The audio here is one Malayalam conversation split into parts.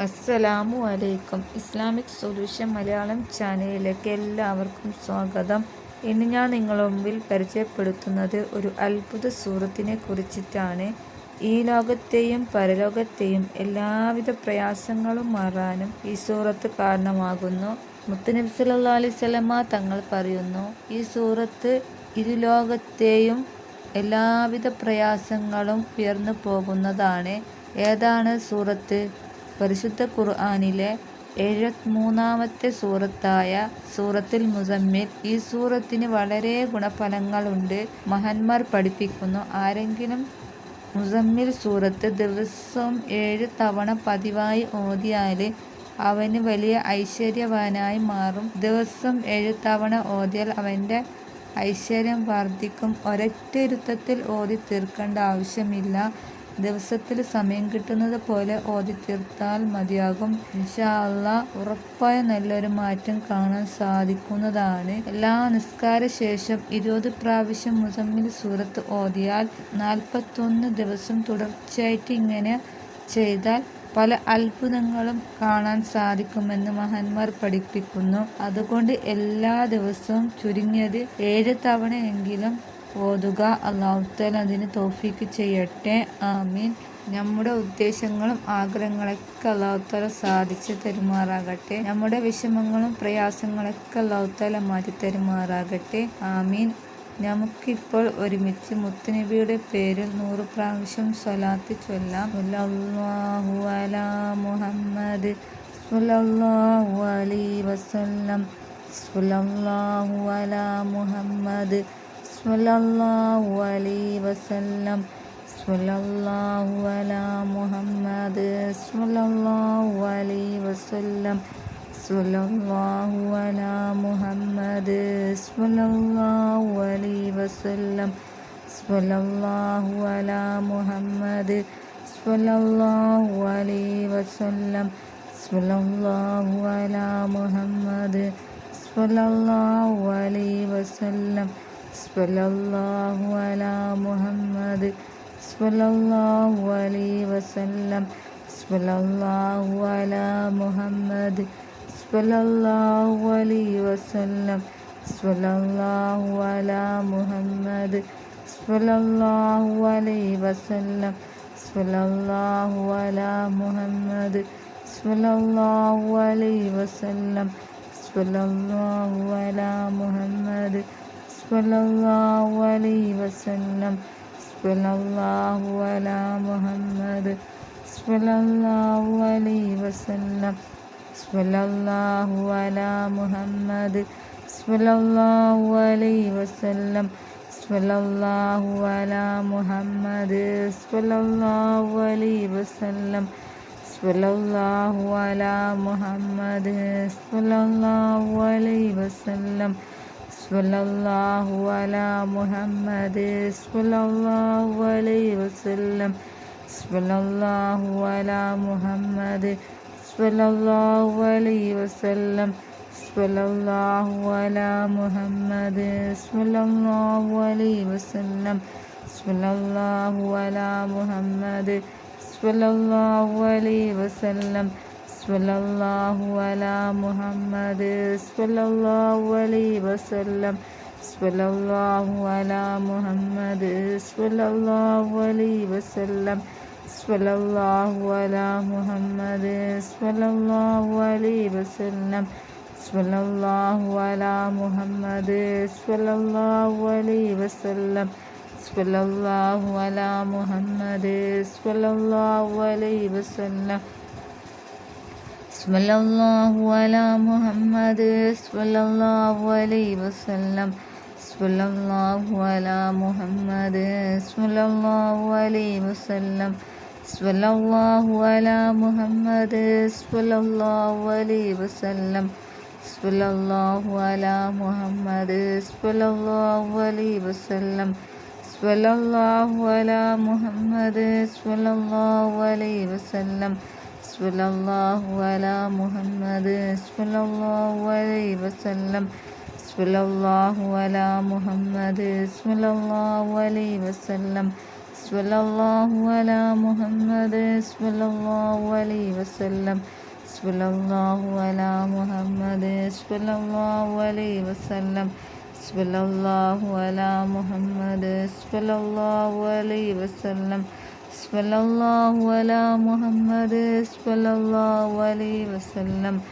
അസ്സലാമു അലൈക്കും. ഇസ്ലാമിക് സൊല്യൂഷൻ മലയാളം ചാനലിലേക്ക് എല്ലാവർക്കും സ്വാഗതം. ഇന്ന് ഞാൻ നിങ്ങളുടെ മുമ്പിൽ പരിചയപ്പെടുത്തുന്നത് ഒരു അത്ഭുത സൂറത്തിനെ കുറിച്ചിട്ടാണ്. ഈ ലോകത്തെയും പരലോകത്തെയും എല്ലാവിധ പ്രയാസങ്ങളും മാറാനും ഈ സൂറത്ത് കാരണമാകുന്നു. മുത്തുനബി സല്ലല്ലാഹു അലൈഹി വസല്ലമ തങ്ങൾ പറയുന്നു, ഈ സൂറത്ത് ഇരുലോകത്തെയും എല്ലാവിധ പ്രയാസങ്ങളും ഉയർന്നു പോകുന്നതാണ്. ഏതാണ് സൂറത്ത്? പരിശുദ്ധ ഖുർആനിലെ 73-ാമത്തെ സൂറത്തായ സൂറത്തുൽ മുസമ്മിൽ. ഈ സൂറത്തിന് വളരെ ഗുണഫലങ്ങളുണ്ട്. മഹാന്മാർ പഠിപ്പിക്കുന്നു, ആരെങ്കിലും മുസമ്മിൽ സൂറത്ത് ദിവസവും 7 തവണ പതിവായി ഓതിയാൽ അവന് വലിയ ഐശ്വര്യവാനായി മാറും. ദിവസം 7 തവണ ഓതിയാൽ അവൻ്റെ ഐശ്വര്യം വർദ്ധിക്കും. ഒരൊറ്റ ഇരുത്തത്തിൽ ഓതി തീർക്കേണ്ട ആവശ്യമില്ല. ദിവസത്തിൽ സമയം കിട്ടുന്നത് പോലെ ഓതി തീർത്താൽ മതിയാകും. ഇൻഷാ അല്ലാഹ് ഉറപ്പായ നല്ലൊരു മാറ്റം കാണാൻ സാധിക്കുന്നതാണ്. എല്ലാ നിസ്കാര ശേഷം 20 പ്രാവശ്യം മുസമ്മിൽ സൂറത്ത് ഓതിയാൽ 41 ദിവസം തുടർച്ചയായിട്ട് ഇങ്ങനെ ചെയ്താൽ പല അത്ഭുതങ്ങളും കാണാൻ സാധിക്കുമെന്ന് മഹാന്മാർ പഠിപ്പിക്കുന്നു. അതുകൊണ്ട് എല്ലാ ദിവസവും ചുരുങ്ങിയത് 7 തവണയെങ്കിലും ഓതുക. അല്ലാഹു തആല അതിന് തൗഫീഖ് ചെയ്യട്ടെ. ആമീൻ. നമ്മുടെ ഉദ്ദേശങ്ങളും ആഗ്രഹങ്ങളൊക്കെ അല്ലാഹു തആല സാധിച്ചു തരുമാറാകട്ടെ. നമ്മുടെ വിഷമങ്ങളും പ്രയാസങ്ങളൊക്കെ അല്ലാഹു തആല മാറ്റി തരുമാറാകട്ടെ. ആമീൻ. നമുക്കിപ്പോൾ ഒരുമിച്ച് മുത്തുനബിയുടെ പേരിൽ 100 പ്രാവശ്യം സ്വലാത്ത് ചൊല്ലാം. സ്വല്ലല്ലാഹു അലാ മുഹമ്മദ് സ്വല്ലല്ലാഹു അലൈഹി വസല്ലം. സ്വല്ലല്ലാഹു അലാ മുഹമ്മദ് സ്വല്ലല്ലാഹു അലൈഹി വസല്ലം. സ്വല്ലല്ലാഹു അലാ മുഹമ്മദ് സ്വല്ലല്ലാഹു അലൈഹി വസല്ലം. സ്വല്ലല്ലാഹു അലാ മുഹമ്മദ് സ്വല്ലല്ലാഹു അലൈഹി വസല്ലം. സ്വല്ലല്ലാഹു അലാ മുഹമ്മദ് സ്വല്ലല്ലാഹു അലൈഹി വസല്ലം. സ്വല്ലല്ലാഹു അലാ മുഹമ്മദ് സ്വല്ലല്ലാഹു അലൈഹി വസല്ലം. സ്വല്ലല്ലാഹു അലാ മുഹമ്മദ് സ്വല്ലല്ലാഹു അലൈഹി വസല്ലം. സ്വല്ലല്ലാഹു അലാ മുഹമ്മദ് സ്വല്ലല്ലാഹു അലൈഹി വസല്ലം. സ്വല്ലല്ലാഹു അലാ മുഹമ്മദ് സ്വല്ലല്ലാഹു അലൈഹി വസല്ലം. സ്വല്ലല്ലാഹു അലാ മുഹമ്മദ് സ്വല്ലല്ലാഹു അലൈഹി വസല്ലം. സ്വല്ലല്ലാഹു അലാ മുഹമ്മദ് സ്വല്ലല്ലാഹു അലൈഹി വസല്ലം. സ്വല്ലല്ലാഹു അലാ മുഹമ്മദ് സ്വല്ലല്ലാഹു അലൈഹി വസല്ലം. സ്വല്ലല്ലാഹു അലാ മുഹമ്മദ് സ്വല്ലല്ലാഹു അലൈഹി വസല്ലം. സ്വല്ലല്ലാഹു അലാ മുഹമ്മദ് സ്വല്ലല്ലാഹു അലൈഹി വസല്ലം. സ്വല്ലല്ലാഹു അലാ മുഹമ്മദ് സ്വല്ലല്ലാഹു അലൈഹി വസല്ലം. സ്വല്ലല്ലാഹു അലാ മുഹമ്മദ് സ്വല്ലല്ലാഹു അലൈഹി വസല്ലം. സ്വല്ലല്ലാഹു അലാ മുഹമ്മദ് സ്വല്ലല്ലാഹു അലൈഹി വസല്ലം. സ്വല്ലല്ലാഹു അലാ മുഹമ്മദ് സ്വല്ലല്ലാഹു അലൈഹി വസല്ലം. സ്വല്ലല്ലാഹു അലാ മുഹമ്മദ് സ്വല്ലല്ലാഹു അലൈഹി വസല്ലം. സ്വല്ലല്ലാഹു അലാ മുഹമ്മദ് സ്വല്ലല്ലാഹു അലൈഹി വസല്ലം. സ്വല്ലല്ലാഹു അലാ മുഹമ്മദ് സ്വല്ലല്ലാഹു അലൈഹി വസല്ലം. സ്വല്ലല്ലാഹു അലാ മുഹമ്മദ് സ്വല്ലല്ലാഹു അലൈഹി വസല്ലം. സ്വല്ലല്ലാഹു അലാ മുഹമ്മദ് സ്വല്ലല്ലാഹു അലൈഹി വസല്ലം. സ്വല്ലല്ലാഹു അലാ മുഹമ്മദ് സ്വല്ലല്ലാഹു അലൈഹി വസല്ലം. സ്വല്ലല്ലാഹു അലാ മുഹമ്മദ് സ്വല്ലല്ലാഹു അലൈഹി വസല്ലം. സ്വല്ലല്ലാഹു അലാ മുഹമ്മദ് സ്വല്ലല്ലാഹു അലൈഹി വസല്ലം. സ്വല്ലല്ലാഹു അലാ മുഹമ്മദ് സ്വല്ലല്ലാഹു അലൈഹി വസല്ലം. സ്വല്ലല്ലാഹു അലാ മുഹമ്മദ് സ്വല്ലല്ലാഹു അലൈഹി വസല്ലം. സ്വല്ലല്ലാഹു അലാ മുഹമ്മദ് സ്വല്ലല്ലാഹു അലൈഹി വസല്ലം. സ്വല്ലല്ലാഹു അലാ മുഹമ്മദ് സ്വല്ലല്ലാഹു അലൈഹി വസല്ലം. സ്വല്ലല്ലാഹു അലാ മുഹമ്മദ് സ്വല്ലല്ലാഹു അലൈഹി വസല്ലം. sallallahu ala Muhammad sallallahu alaihi wasallam, sallallahu ala Muhammad sallallahu alaihi wasallam, sallallahu ala Muhammad sallallahu alaihi wasallam, sallallahu ala Muhammad sallallahu alaihi wasallam,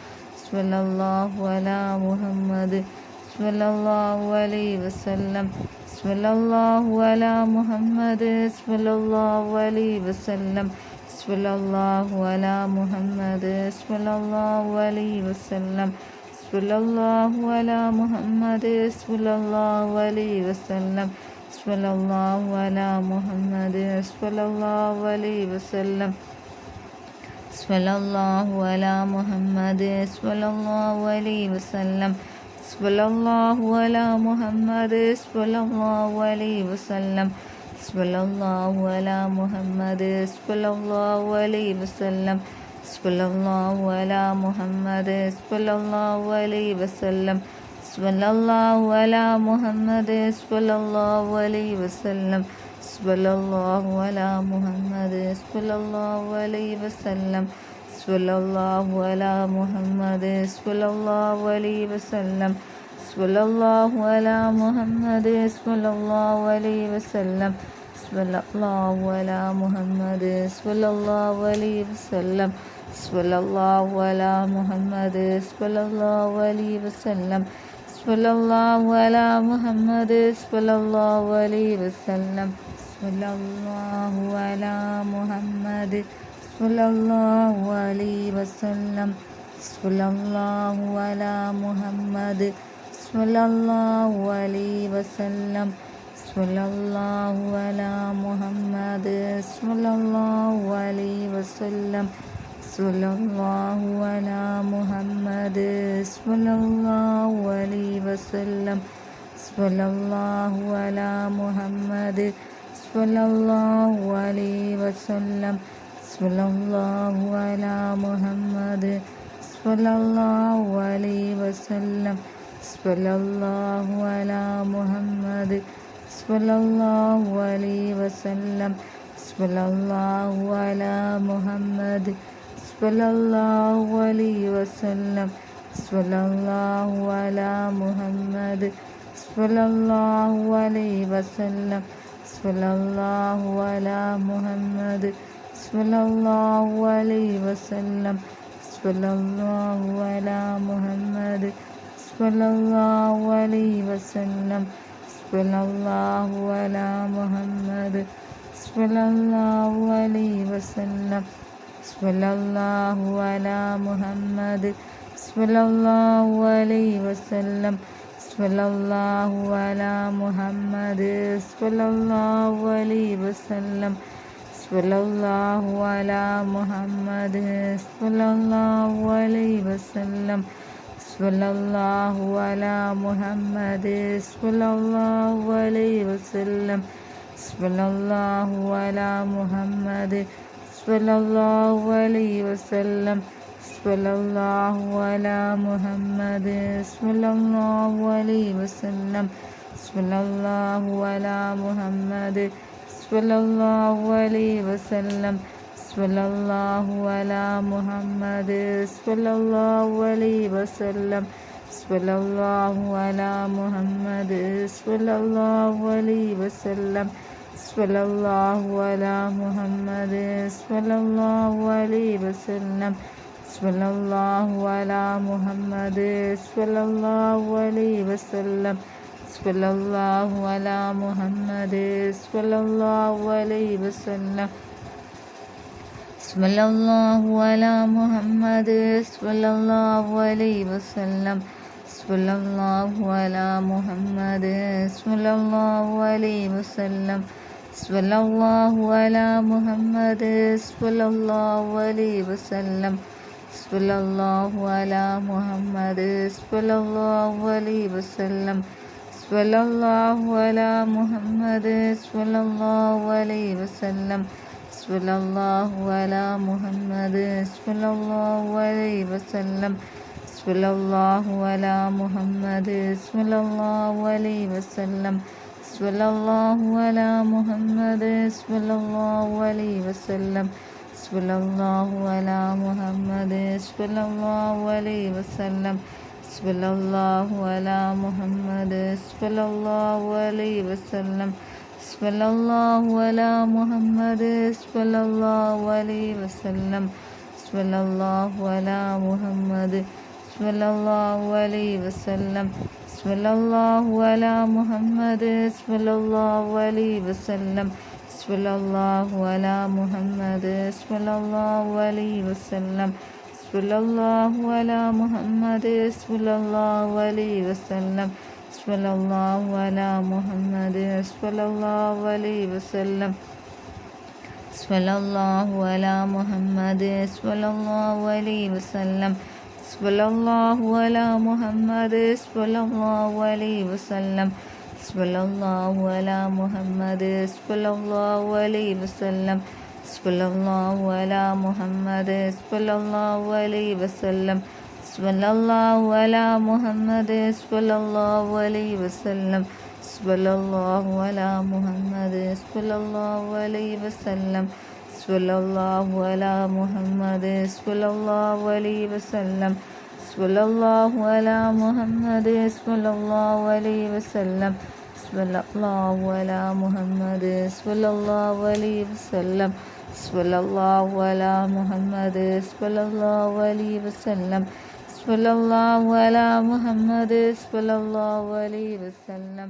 sallallahu ala Muhammad sallallahu alaihi wasallam, sallallahu ala Muhammad sallallahu alaihi wasallam, sallallahu ala Muhammad sallallahu alaihi wasallam, sallallahu ala Muhammad sallallahu alaihi wasallam, sallallahu ala Muhammad sallallahu alaihi wasallam, sallallahu ala Muhammad sallallahu alaihi wasallam, sallallahu ala Muhammad sallallahu alaihi wasallam, sallallahu ala Muhammad sallallahu alaihi wasallam, sallallahu ala Muhammad sallallahu alaihi wasallam, sallallahu ala Muhammad sallallahu alaihi wasallam, sallallahu ala Muhammad sallallahu alaihi wasallam, sallallahu ala Muhammad sallallahu alaihi wasallam, sallallahu ala Muhammad sallallahu alaihi wasallam, sallallahu ala Muhammad sallallahu alaihi wasallam, sallallahu ala Muhammad sallallahu alaihi wasallam, sallallahu ala Muhammad sallallahu alaihi wasallam, sallallahu ala Muhammad sallallahu alaihi wasallam, sallallahu ala Muhammad sallallahu alaihi wasallam, sallallahu ala Muhammad sallallahu alaihi wasallam, sallallahu ala Muhammad sallallahu alaihi wasallam, sallallahu ala Muhammad sallallahu alaihi wasallam, sallallahu ala Muhammad sallallahu alaihi wasallam, sallallahu ala Muhammad sallallahu alaihi wasallam, sallallahu ala Muhammad sallallahu alaihi wasallam, sallallahu ala Muhammad sallallahu alaihi wasallam, sallallahu ala Muhammad sallallahu alaihi wasallam, sallallahu ala Muhammad sallallahu alaihi wasallam, sallallahu ala Muhammad sallallahu alaihi wasallam, sallallahu ala Muhammad sallallahu alaihi wasallam, sallallahu ala Muhammad sallallahu alaihi wasallam, sallallahu ala Muhammad sallallahu alaihi wasallam, sallallahu ala Muhammad sallallahu alaihi wasallam, sallallahu ala Muhammad sallallahu alaihi wasallam, sallallahu ala Muhammad sallallahu alaihi wasallam, sallallahu ala Muhammad sallallahu alaihi wasallam, sallallahu ala Muhammad sallallahu alaihi wasallam, sallallahu ala Muhammad sallallahu alaihi wasallam, sallallahu ala Muhammad sallallahu alaihi wasallam, sallallahu ala Muhammad sallallahu alaihi wasallam, sallallahu ala Muhammad sallallahu alaihi wasallam, sallallahu ala Muhammad sallallahu alaihi wasallam, sallallahu ala Muhammad sallallahu alaihi wasallam, sallallahu ala Muhammad sallallahu alaihi wasallam, sallallahu ala Muhammad sallallahu alaihi wasallam, sallallahu ala Muhammad sallallahu alaihi wasallam, sallallahu ala Muhammad sallallahu alaihi wasallam, sallallahu ala Muhammad sallallahu alaihi wasallam, സ്വല്ലല്ലാഹു അലാ മുഹമ്മദ് സ്വല്ലല്ലാഹു അലൈഹി വസല്ലം സ്വല്ലല്ലാഹു അലാ മുഹമ്മദ് സ്വല്ലല്ലാഹു അലൈഹി വസല്ലം സ്വല്ലല്ലാഹു അലാ മുഹമ്മദ് സ്വല്ലല്ലാഹു അലൈഹി വസല്ലം സ്വല്ലല്ലാഹു അലാ മുഹമ്മദ് സ്വല്ലല്ലാഹു അലൈഹി വസല്ലം സ്വല്ലല്ലാഹു അലാ മുഹമ്മദ് സ്വല്ലല്ലാഹു അലൈഹി വസല്ലം സ്വല്ലല്ലാഹു അലാ മുഹമ്മദ് സ്വല്ലല്ലാഹു അലൈഹി വസല്ലം സ്വല്ലല്ലാഹു അലാ മുഹമ്മദ് സ്വല്ലല്ലാഹു അലൈഹി വസല്ലം സ്വല്ലല്ലാഹു അലാ മുഹമ്മദ് സ്വല്ലല്ലാഹു അലൈഹി വസല്ലം സ്വല്ലല്ലാഹു അലാ മുഹമ്മദ് സ്വല്ലല്ലാഹു അലൈഹി വസല്ലം സ്വല്ലല്ലാഹു അലാ മുഹമ്മദ് സ്വല്ലല്ലാഹു അലൈഹി വസല്ലം സ്വല്ലല്ലാഹു അലാ മുഹമ്മദ് സ്വല്ലല്ലാഹു അലൈഹി വസല്ലം സ്വല്ലല്ലാഹു അലാ മുഹമ്മദ് സ്വല്ലല്ലാഹു അലൈഹി വസല്ലം സ്വല്ലല്ലാഹു അലാ മുഹമ്മദ് സ്വല്ലല്ലാഹു അലൈഹി വസല്ലം സ്വല്ലല്ലാഹു അലാ മുഹമ്മദ് സ്വല്ലല്ലാഹു അലൈഹി വസല്ലം സ്വല്ലല്ലാഹു അലാ മുഹമ്മദ് സ്വല്ലല്ലാഹു അലൈഹി വസല്ലം സ്വല്ലല്ലാഹു അലാ മുഹമ്മദ് സ്വല്ലല്ലാഹു അലൈഹി വസല്ലം സ്വല്ലല്ലാഹു അലാ മുഹമ്മദ് സ്വല്ലല്ലാഹു അലൈഹി വസല്ലം സ്വല്ലല്ലാഹു അലാ മുഹമ്മദ് സ്വല്ലല്ലാഹു അലൈഹി വസല്ലം സ്വല്ലല്ലാഹു അലാ മുഹമ്മദ് സ്വല്ലല്ലാഹു അലൈഹി വസല്ലം സ്വല്ലല്ലാഹു അലാ മുഹമ്മദ് സ്വല്ലല്ലാഹു അലൈഹി വസല്ലം